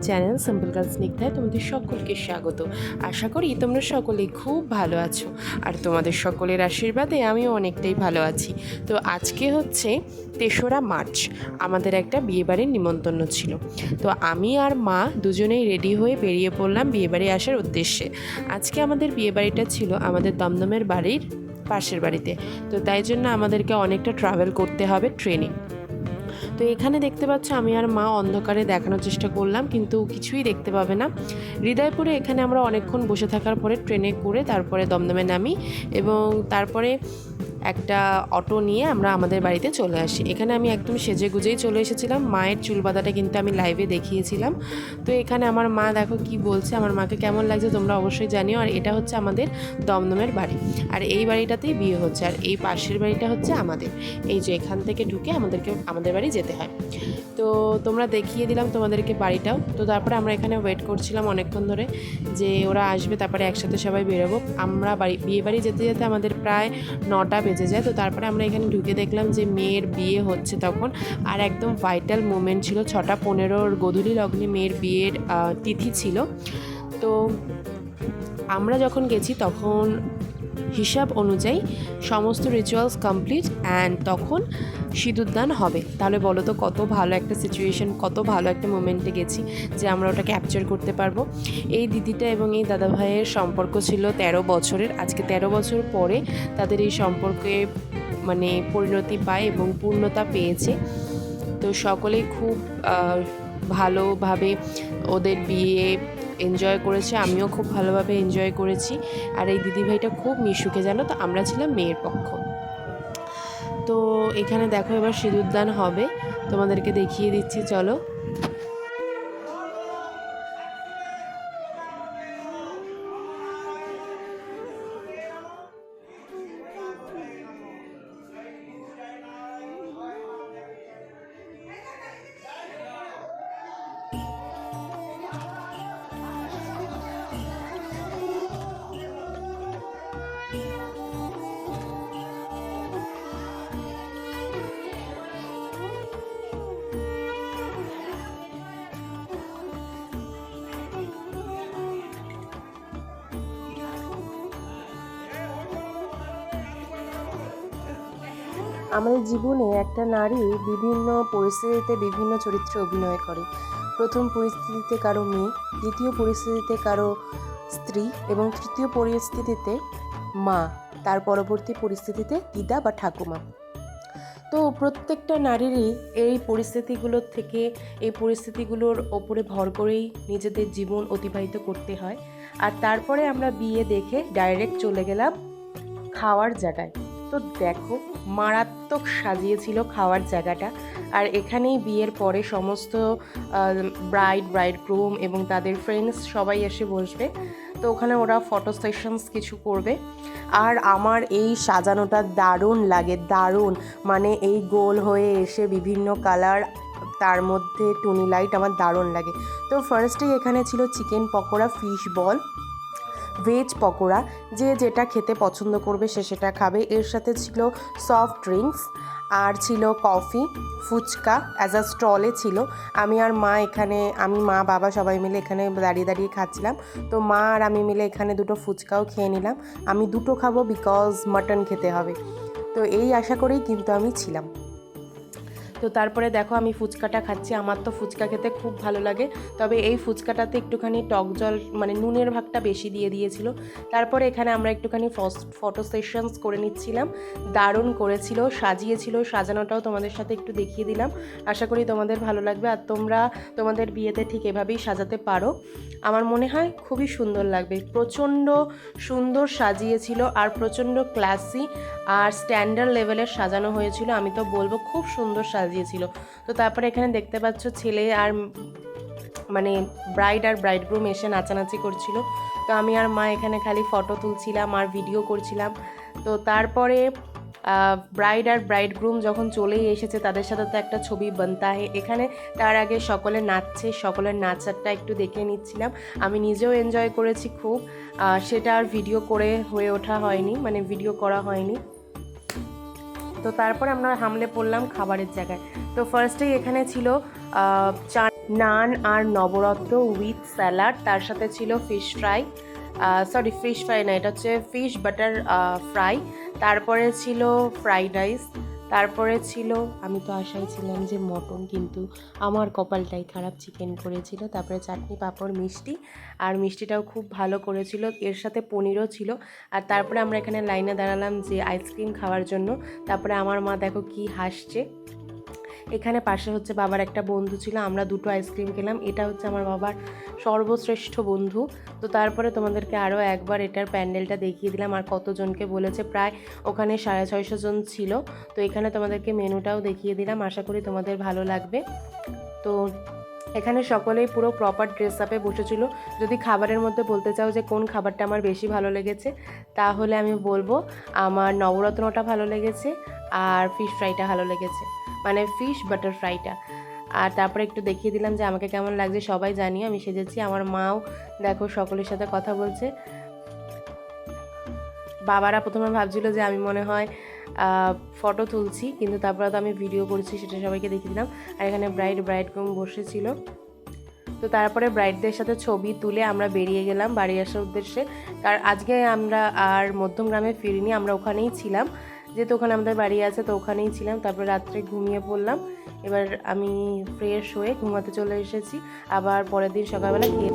Channel simple girl স্নিগ্ধায় তোমাদের সকলকে স্বাগত। আশা করি তোমরা সকলেই খুব ভালো আছো, আর তোমাদের সকলের আশীর্বাদে আমিও অনেকটাই ভালো আছি। তো আজকে হচ্ছে ৩রা মার্চ, আমাদের একটা বিয়েবাড়ির নিমন্ত্রণ ছিল। তো আমি আর মা দুজনেই রেডি হয়ে বেরিয়ে পড়লাম বিয়েবাড়ি আসার উদ্দেশ্যে। আজকে আমাদের বিয়েবাড়িটা ছিল আমাদের দমদমের বাড়ির পাশের বাড়িতে, তো তাই জন্য আমাদেরকে অনেকটা ট্রাভেল করতে হবে ট্রেনে। তো এখানে দেখতে পাচ্ছ আমি আর মা অন্ধকারে দেখানোর চেষ্টা করলাম, কিন্তু কিছুই দেখতে পাবে না। হৃদয়পুরে এখানে আমরা অনেকক্ষণ বসে থাকার পরে ট্রেনে করে তারপরে দমদমে নামি, এবং তারপরে একটা অটো নিয়ে আমরা আমাদের বাড়িতে চলে আসি। এখানে আমি একদম সেজে গুজেই চলে এসেছিলাম। মায়ের চুল বাঁধাটা কিন্তু আমি লাইভে দেখিয়েছিলাম। তো এখানে আমার মা দেখো কি বলছে, আমার মাকে কেমন লাগছে তোমরা অবশ্যই জানিও। আর এটা হচ্ছে আমাদের দমদমের বাড়ি, আর এই বাড়িটাতেই বিয়ে হচ্ছে, আর এই পাশের বাড়িটা হচ্ছে আমাদের। এই যে এখান থেকে ঢুকে আমাদের বাড়ি যেতে হয়। তো তোমরা দেখিয়ে দিলাম তোমাদেরকে বাড়িটাও। তো তারপরে আমরা এখানে ওয়েট করছিলাম অনেকক্ষণ ধরে যে ওরা আসবে, তারপরে একসাথে সবাই বেরোবো। আমরা বিয়ে বাড়ি যেতে যেতে আমাদের প্রায় 9টা বেজে যায়। তো তারপরে আমরা এখানে ঢুকে দেখলাম যে মেয়ের বিয়ে হচ্ছে তখন, আর একদম ভাইটাল মোমেন্ট ছিল। 6টা 15 গোধূলি লগ্নে মেয়ের বিয়ের তিথি ছিল। তো আমরা যখন গেছি তখন হিসাব অনুযায়ী সমস্ত রিচুয়ালস কমপ্লিট, অ্যান্ড তখন সিঁদুরদান হবে। তাহলে বলো তো কত ভালো একটা সিচুয়েশন, কত ভালো একটা মোমেন্টে গেছি যে আমরা ওটা ক্যাপচার করতে পারবো। এই দিদিটা এবং এই দাদা ভাইয়ের সম্পর্ক ছিল 13 বছরের। আজকে 13 বছর পরে তাদের এই সম্পর্কে মানে পরিণতি পায় এবং পূর্ণতা পেয়েছে। তো সকলেই খুব ভালোভাবে ওদের বিয়ে এনজয় করেছে, আমিও খুব ভালোভাবে এনজয় করেছি। আর এই দিদিভাইটা খুব মিশুকে, জানো তো আমরা ছিলাম মেয়ের পক্ষ। তো এখানে দেখো এবার সিঁদুরদান হবে, তোমাদেরকে দেখিয়ে দিচ্ছি, চলো। আমাদের জীবনে একটা নারী বিভিন্ন পরিস্থিতিতে বিভিন্ন চরিত্রে অভিনয় করে। প্রথম পরিস্থিতিতে কারো মেয়ে, দ্বিতীয় পরিস্থিতিতে কারো স্ত্রী, এবং তৃতীয় পরিস্থিতিতে মা, তার পরবর্তী পরিস্থিতিতে দিদা বা ঠাকুমা। তো প্রত্যেকটা নারীরই এই পরিস্থিতিগুলোর ওপরে ভর করেই নিজেদের জীবন অতিবাহিত করতে হয়। আর তারপরে আমরা বিয়ে দেখে ডাইরেক্ট চলে গেলাম খাওয়ার জায়গায়। তো দেখো মারাত্মক সাজিয়েছিল খাওয়ার জায়গাটা। আর এখানেই বিয়ের পরে সমস্ত ব্রাইডগ্রুম এবং তাদের ফ্রেন্ডস সবাই এসে বসবে। তো ওখানে ওরা ফটো সেশনস কিছু করবে। আর আমার এই সাজানোটা দারুণ লাগে, দারুণ, মানে এই গোল হয়ে এসে বিভিন্ন কালার, তার মধ্যে টুনি লাইট, আমার দারুণ লাগে। তো ফার্স্টেই এখানে ছিল chicken pakora, fish ball, veg pakora, যে যেটা খেতে পছন্দ করবে সে সেটা খাবে। এর সাথে ছিল সফট ড্রিঙ্কস, আর ছিল কফি, ফুচকা অ্যাজ আ স্টলে ছিল। আমি মা বাবা সবাই মিলে এখানে দাঁড়িয়ে দাঁড়িয়ে খাচ্ছিলাম। তো মা আর আমি মিলে এখানে 2টো ফুচকাও খেয়ে নিলাম। আমি 2টো খাবো বিকজ মাটন খেতে হবে। তো এই আশা করেই কিন্তু আমি ছিলাম। তো তারপরে দেখো আমি ফুচকাটা খাচ্ছি। আমার তো ফুচকা খেতে খুব ভালো লাগে, তবে এই ফুচকাটাতে একটুখানি টক জল মানে নুনের ভাগটা বেশি দিয়ে দিয়েছিল। তারপরে এখানে আমরা একটুখানি ফটো সেশনস করে নিচ্ছিলাম। দারুণ করেছিল, সাজিয়েছিল, সাজানোটাও তোমাদের সাথে একটু দেখিয়ে দিলাম। আশা করি তোমাদের ভালো লাগবে, আর তোমরা তোমাদের বিয়েতে ঠিক এভাবেই সাজাতে পারো। আমার মনে হয় খুবই সুন্দর লাগবে। প্রচণ্ড সুন্দর সাজিয়েছিল, আর প্রচণ্ড ক্লাসি আর স্ট্যান্ডার্ড লেভেলের সাজানো হয়েছিল। আমি তো বলবো খুব সুন্দর সাজিয়েছিল। তো তারপরে এখানে দেখতে পাচ্ছ ছেলে আর মানে ব্রাইড আর ব্রাইডগ্রুম এসে নাচানাচি করছিল। তো আমি আর মা এখানে খালি ফটো তুলছিলাম আর ভিডিও করছিলাম। তো তারপরে ব্রাইড আর ব্রাইডগ্রুম যখন চলেই এসেছে, তাদের সাথে তো একটা ছবি বানতা হে। এখানে তার আগে সকলে নাচছে, সকলের নাচারটা একটু দেখে নিচ্ছিলাম। আমি নিজেও এনজয় করেছি খুব। সেটা আর ভিডিও করে হয়ে ওঠা হয়নি, মানে ভিডিও করা হয়নি। তো তারপরে আমরা হামলে পড়লাম খাবারের জায়গায়। তো ফার্স্টেই এখানে ছিল নান আর নবরত্ন উইথ স্যালাড, তার সাথে ছিল ফিশ ফ্রাই, ফিশ ফ্রাই না, এটা হচ্ছে ফিশ বাটার ফ্রাই। তারপরে ছিল ফ্রাইড রাইস, তারপরে ছিল, আমি তো আশায় ছিলাম যে মটন, কিন্তু আমার কপালটাই খারাপ, চিকেন করেছিল। তারপরে চাটনি, পাঁপড়, মিষ্টি, আর মিষ্টিটাও খুব ভালো করেছিল, এর সাথে পনিরও ছিল। আর তারপরে আমরা এখানে লাইনে দাঁড়ালাম যে আইসক্রিম খাওয়ার জন্য। তারপরে আমার মা দেখো কি হাসছে। এখানে পাশে হচ্ছে বাবার একটা বন্ধু ছিল, আমরা দুটো আইসক্রিম খেলাম। এটা হচ্ছে আমার বাবার সর্বশ্রেষ্ঠ বন্ধু। তো তারপরে তোমাদেরকে আরও একবার এটার প্যান্ডেলটা দেখিয়ে দিলাম আর কতজনকে বলেছে, প্রায় ওখানে 650 জন ছিল। তো এখানে তোমাদেরকে মেনুটাও দেখিয়ে দিলাম, আশা করি তোমাদের ভালো লাগবে। তো এখানে সকলেই পুরো প্রপার ড্রেস আপে বসেছিল। যদি খাবারের মধ্যে বলতে চাও যে কোন খাবারটা আমার বেশি ভালো লেগেছে, তাহলে আমি বলবো আমার নবরত্নটা ভালো লেগেছে আর ফিশ ফ্রাইটা ভালো লেগেছে, মানে ফিশ বাটার ফ্রাইটা। আর তারপরে একটু দেখিয়ে দিলাম যে আমাকে কেমন লাগছে, সবাই জানিও আমি সেজেছি। আমার মাও দেখো সকলের সাথে কথা বলছে। বাবারা প্রথমে ভাবছিল যে আমি মনে হয় ফটো তুলছি, কিন্তু তারপরে তো আমি ভিডিও করছি, সেটা সবাইকে দেখিয়ে দিলাম। আর এখানে ব্রাইডগ্রুম বসেছিল। তো তারপরে ব্রাইডদের সাথে ছবি তুলে আমরা বেরিয়ে গেলাম বাড়ি আসার উদ্দেশ্যে। কারণ আজকে আমরা আর মধ্যমগ্রামে ফিরিনি, আমরা ওখানেই ছিলাম, যেহেতু ওখানে আমাদের বাড়ি আছে, তো ওখানেই ছিলাম। তারপরে রাত্রে ঘুমিয়ে পড়লাম। এবার আমি ফ্রেশ হয়ে ঘুমাতে চলে এসেছি, আবার পরের দিন সকালবেলা খেয়ে